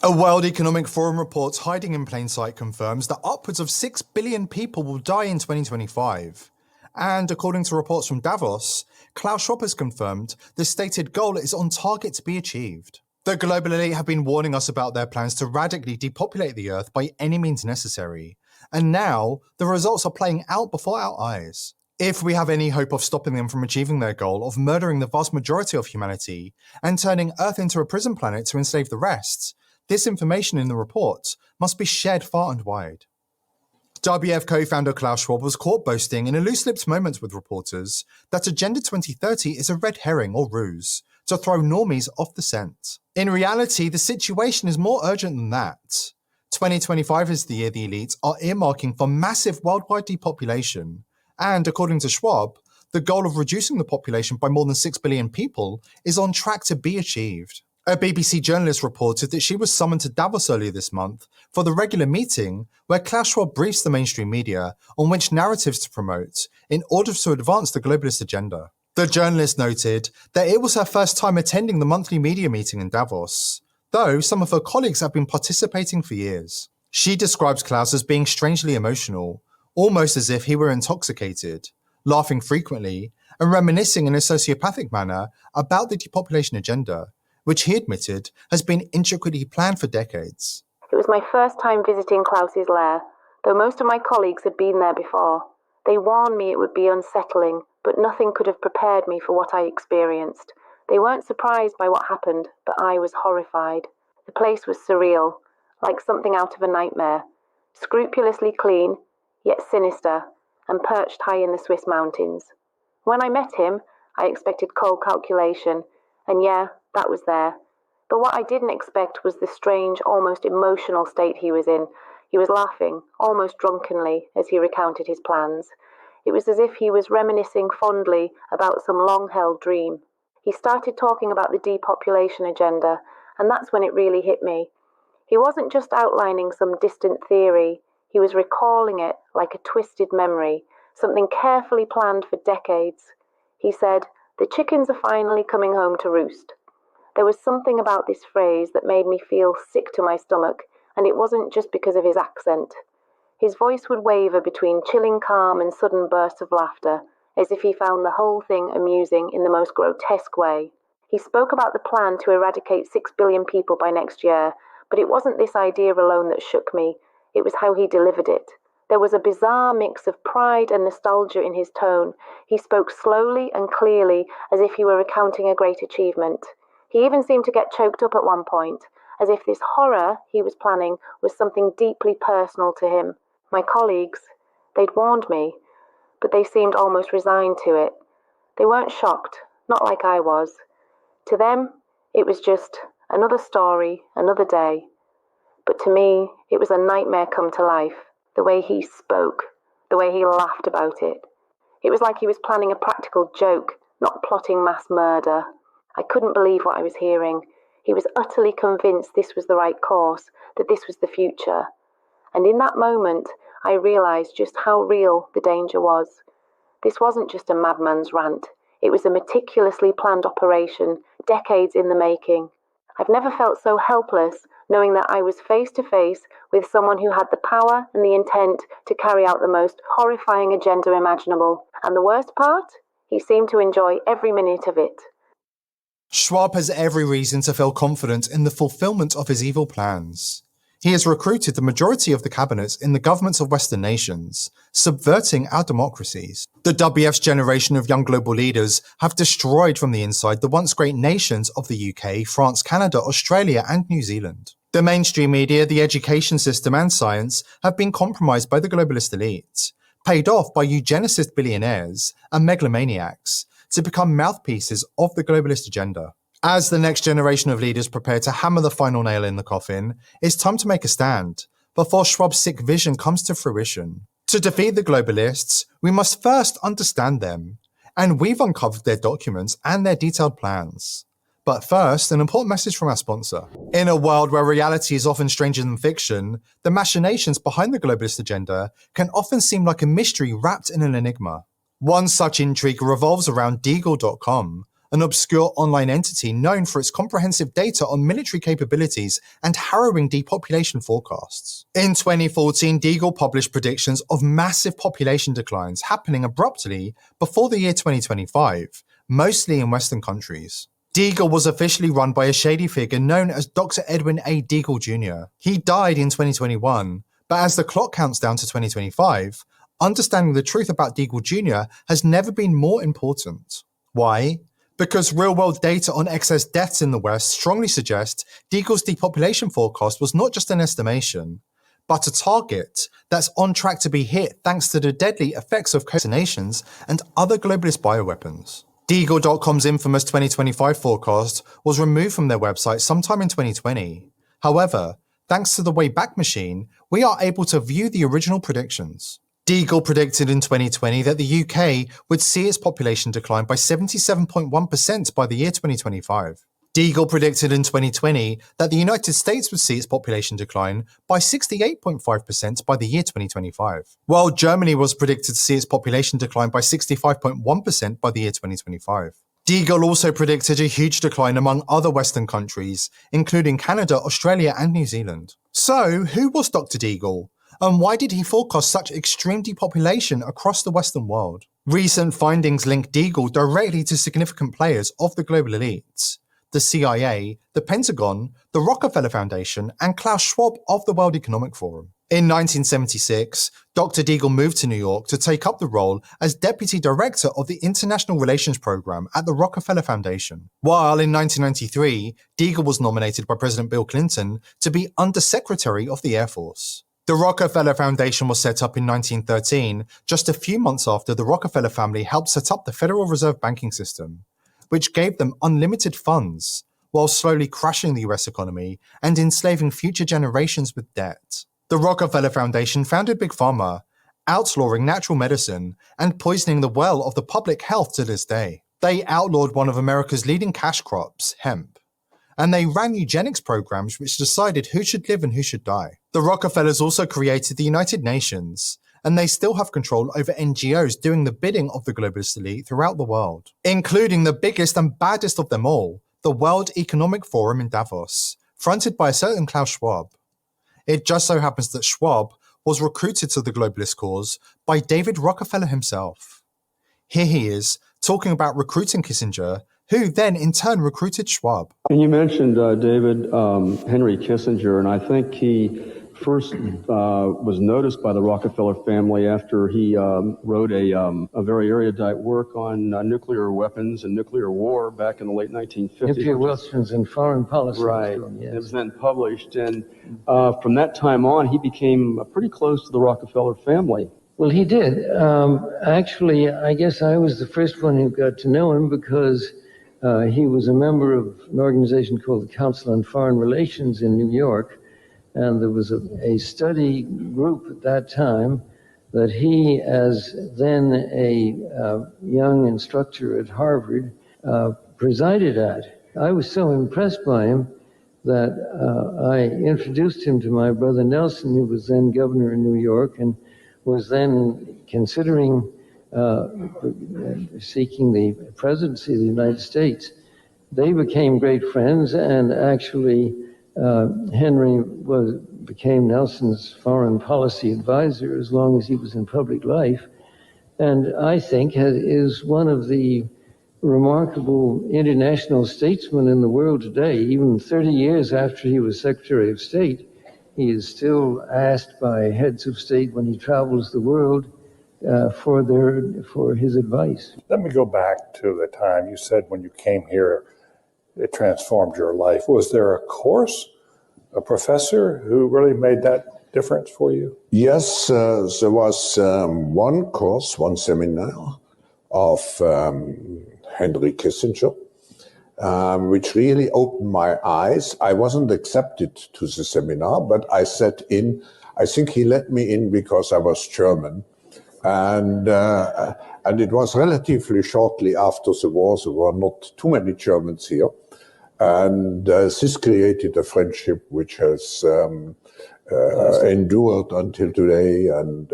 A World Economic Forum report hiding in plain sight confirms that upwards of 6 billion people will die in 2025. And according to reports from Davos, Klaus Schwab has confirmed the stated goal is on target to be achieved. The global elite have been warning us about their plans to radically depopulate the Earth by any means necessary. And now, the results are playing out before our eyes. If we have any hope of stopping them from achieving their goal of murdering the vast majority of humanity and turning Earth into a prison planet to enslave the rest, this information in the report must be shared far and wide. WEF co-founder Klaus Schwab was caught boasting in a loose-lipped moment with reporters that Agenda 2030 is a red herring or ruse to throw normies off the scent. In reality, the situation is more urgent than that. 2025 is the year the elites are earmarking for massive worldwide depopulation, and according to Schwab, the goal of reducing the population by more than 6 billion people is on track to be achieved. A BBC journalist reported that she was summoned to Davos earlier this month for the regular meeting where Klaus Schwab briefs the mainstream media on which narratives to promote in order to advance the globalist agenda. The journalist noted that it was her first time attending the monthly media meeting in Davos, though some of her colleagues have been participating for years. She describes Klaus as being strangely emotional, almost as if he were intoxicated, laughing frequently and reminiscing in a sociopathic manner about the depopulation agenda, which he admitted has been intricately planned for decades. It was my first time visiting Klaus's lair, though most of my colleagues had been there before. They warned me it would be unsettling, but nothing could have prepared me for what I experienced. They weren't surprised by what happened, but I was horrified. The place was surreal, like something out of a nightmare. Scrupulously clean, yet sinister, and perched high in the Swiss mountains. When I met him, I expected cold calculation, and yeah, that was there. But what I didn't expect was the strange, almost emotional state he was in. He was laughing, almost drunkenly, as he recounted his plans. It was as if he was reminiscing fondly about some long-held dream. He started talking about the depopulation agenda, and that's when it really hit me. He wasn't just outlining some distant theory. He was recalling it like a twisted memory, something carefully planned for decades. He said, "The chickens are finally coming home to roost." There was something about this phrase that made me feel sick to my stomach, and it wasn't just because of his accent. His voice would waver between chilling calm and sudden bursts of laughter, as if he found the whole thing amusing in the most grotesque way. He spoke about the plan to eradicate 6 billion people by next year, but it wasn't this idea alone that shook me, it was how he delivered it. There was a bizarre mix of pride and nostalgia in his tone. He spoke slowly and clearly, as if he were recounting a great achievement. He even seemed to get choked up at one point, as if this horror he was planning was something deeply personal to him. My colleagues, they'd warned me, but they seemed almost resigned to it. They weren't shocked, not like I was. To them, it was just another story, another day. But to me, it was a nightmare come to life. The way he spoke, the way he laughed about it. It was like he was planning a practical joke, not plotting mass murder. I couldn't believe what I was hearing. He was utterly convinced this was the right course, that this was the future. And in that moment, I realised just how real the danger was. This wasn't just a madman's rant. It was a meticulously planned operation, decades in the making. I've never felt so helpless, knowing that I was face to face with someone who had the power and the intent to carry out the most horrifying agenda imaginable. And the worst part? He seemed to enjoy every minute of it. Schwab has every reason to feel confident in the fulfillment of his evil plans. He has recruited the majority of the cabinets in the governments of Western nations, subverting our democracies. The WEF's generation of young global leaders have destroyed from the inside the once great nations of the UK, France, Canada, Australia, and New Zealand. The mainstream media, the education system, and science have been compromised by the globalist elite, paid off by eugenicist billionaires and megalomaniacs to become mouthpieces of the globalist agenda. As the next generation of leaders prepare to hammer the final nail in the coffin, it's time to make a stand before Schwab's sick vision comes to fruition. To defeat the globalists, we must first understand them, and we've uncovered their documents and their detailed plans. But first, an important message from our sponsor. In a world where reality is often stranger than fiction, the machinations behind the globalist agenda can often seem like a mystery wrapped in an enigma. One such intrigue revolves around Deagle.com, an obscure online entity known for its comprehensive data on military capabilities and harrowing depopulation forecasts. In 2014, Deagle published predictions of massive population declines happening abruptly before the year 2025, mostly in Western countries. Deagle was officially run by a shady figure known as Dr. Edwin A. Deagle Jr. He died in 2021, but as the clock counts down to 2025, understanding the truth about Deagle Jr. has never been more important. Why? Because real-world data on excess deaths in the West strongly suggest Deagle's depopulation forecast was not just an estimation, but a target that's on track to be hit thanks to the deadly effects of vaccinations and other globalist bioweapons. Deagle.com's infamous 2025 forecast was removed from their website sometime in 2020. However, thanks to the Wayback Machine, we are able to view the original predictions. Deagle predicted in 2020 that the UK would see its population decline by 77.1% by the year 2025. Deagle predicted in 2020 that the United States would see its population decline by 68.5% by the year 2025, while Germany was predicted to see its population decline by 65.1% by the year 2025. Deagle also predicted a huge decline among other Western countries, including Canada, Australia, and New Zealand. So, who was Dr. Deagle? And why did he forecast such extreme depopulation across the Western world? Recent findings link Deagle directly to significant players of the global elites: the CIA, the Pentagon, the Rockefeller Foundation, and Klaus Schwab of the World Economic Forum. In 1976, Dr. Deagle moved to New York to take up the role as Deputy Director of the International Relations Program at the Rockefeller Foundation, while in 1993, Deagle was nominated by President Bill Clinton to be Undersecretary of the Air Force. The Rockefeller Foundation was set up in 1913, just a few months after the Rockefeller family helped set up the Federal Reserve banking system, which gave them unlimited funds, while slowly crashing the US economy and enslaving future generations with debt. The Rockefeller Foundation founded Big Pharma, outlawing natural medicine and poisoning the well of the public health to this day. They outlawed one of America's leading cash crops, hemp, and they ran eugenics programs which decided who should live and who should die. The Rockefellers also created the United Nations, and they still have control over NGOs doing the bidding of the globalist elite throughout the world, including the biggest and baddest of them all, the World Economic Forum in Davos, fronted by a certain Klaus Schwab. It just so happens that Schwab was recruited to the globalist cause by David Rockefeller himself. Here he is, talking about recruiting Kissinger, who then in turn recruited Schwab. And you mentioned, David, Henry Kissinger, and I think he first was noticed by the Rockefeller family after he wrote a very erudite work on nuclear weapons and nuclear war back in the late 1950s. Nuclear weapons and foreign policy. Right. Yes. It was then published, and from that time on, he became pretty close to the Rockefeller family. Well, he did. Actually, I guess I was the first one who got to know him because he was a member of an organization called the Council on Foreign Relations in New York. And there was a study group at that time that he, as then a young instructor at Harvard, presided at. I was so impressed by him that I introduced him to my brother Nelson, who was then governor in New York and was then considering seeking the presidency of the United States. They became great friends, and actually Henry became Nelson's foreign policy advisor as long as he was in public life, and I think is one of the remarkable international statesmen in the world today. Even 30 years after he was Secretary of State, he is still asked by heads of state when he travels the world for his advice. Let me go back to the time you said when you came here, it transformed your life. Was there a course, a professor who really made that difference for you? Yes, there was one course, one seminar of Henry Kissinger, which really opened my eyes. I wasn't accepted to the seminar, but I sat in. I think he let me in because I was German. And it was relatively shortly after the war. There were not too many Germans here. And this created a friendship which has endured until today. And,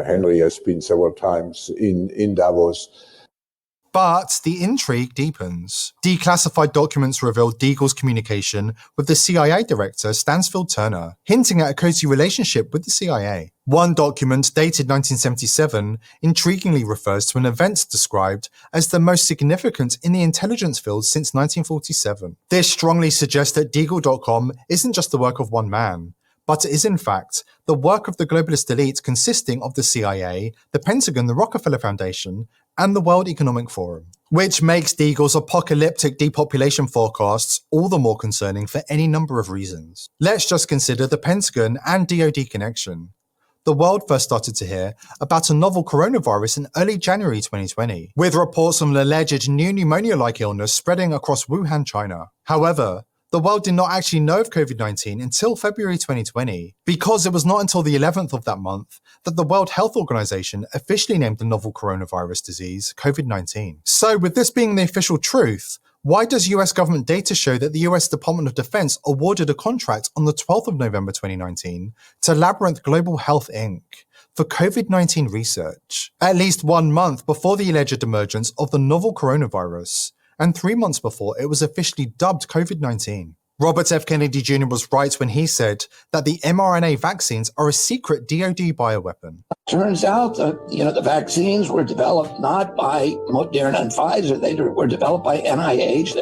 Henry has been several times in Davos. But the intrigue deepens. Declassified documents reveal Deagle's communication with the CIA director Stansfield Turner, hinting at a cozy relationship with the CIA. One document, dated 1977, intriguingly refers to an event described as the most significant in the intelligence field since 1947. This strongly suggests that Deagle.com isn't just the work of one man, but is in fact the work of the globalist elite consisting of the CIA, the Pentagon, the Rockefeller Foundation, and the World Economic Forum, which makes Deagle's apocalyptic depopulation forecasts all the more concerning for any number of reasons. Let's just consider the Pentagon and DoD connection. The world first started to hear about a novel coronavirus in early January 2020, with reports of an alleged new pneumonia-like illness spreading across Wuhan, China. However, the world did not actually know of COVID-19 until February 2020, because it was not until the 11th of that month that the World Health Organization officially named the novel coronavirus disease COVID-19. So with this being the official truth, why does US government data show that the US Department of Defense awarded a contract on the 12th of November 2019 to Labyrinth Global Health Inc. for COVID-19 research, at least 1 month before the alleged emergence of the novel coronavirus, and 3 months before it was officially dubbed COVID-19. Robert F. Kennedy Jr. was right when he said that the mRNA vaccines are a secret DoD bioweapon. Turns out that, the vaccines were developed not by Moderna and Pfizer. They were developed by NIH.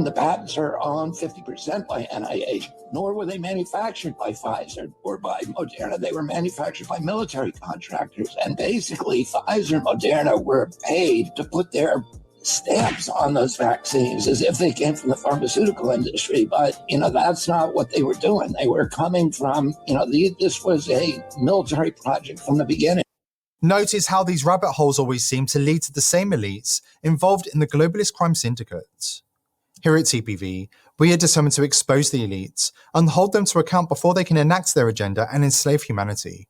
The patents are owned 50% by NIH. Nor were they manufactured by Pfizer or by Moderna. They were manufactured by military contractors. And basically, Pfizer and Moderna were paid to put their stamps on those vaccines as if they came from the pharmaceutical industry. But, that's not what they were doing. They were coming from, this was a military project from the beginning. Notice how these rabbit holes always seem to lead to the same elites involved in the globalist crime syndicates. Here at TPV, we are determined to expose the elites and hold them to account before they can enact their agenda and enslave humanity.